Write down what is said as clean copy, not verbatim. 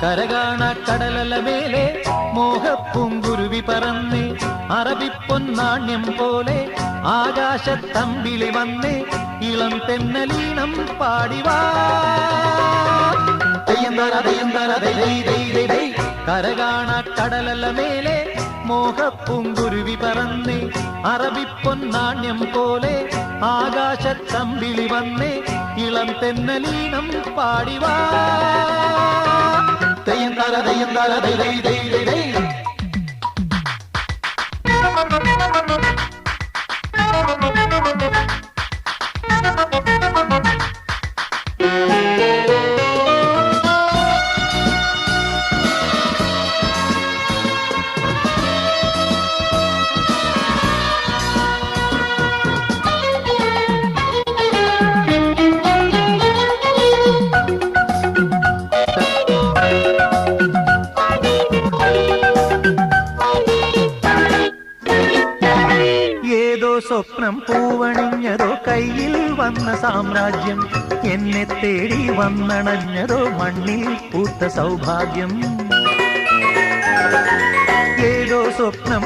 കരകാണ കടലല മേലെ മോഹപ്പൂങ്കുരുവി പറന്ന് അറബിപ്പൊന്നാണ്യം പോലെ ആകാശത്തമ്പിളി വന്ന് ഇളം തെന്നലീണം പാടിവാ. കരകാണ കടലല മേലെ മോഹപ്പൂങ്കുരുവി പറന്ന് അറബിപ്പൊന്നാണ്യം പോലെ ആകാശത്തമ്പിളി വന്ന് ഇളം തെന്നലീണം പാടിവാ. തെയ്യന്താര തെയ്യന്താര ദൈ ദൈ ദൈ ദൈ ദൈ. സ്വപ്നം പൂവണിഞ്ഞതോ കയ്യിൽ വന്ന സാമ്രാജ്യം, എന്നെ തേടി വന്നണഞ്ഞതോ മണ്ണിൽ പൂത്ത സൗഭാഗ്യം. ഏതോ സ്വപ്നം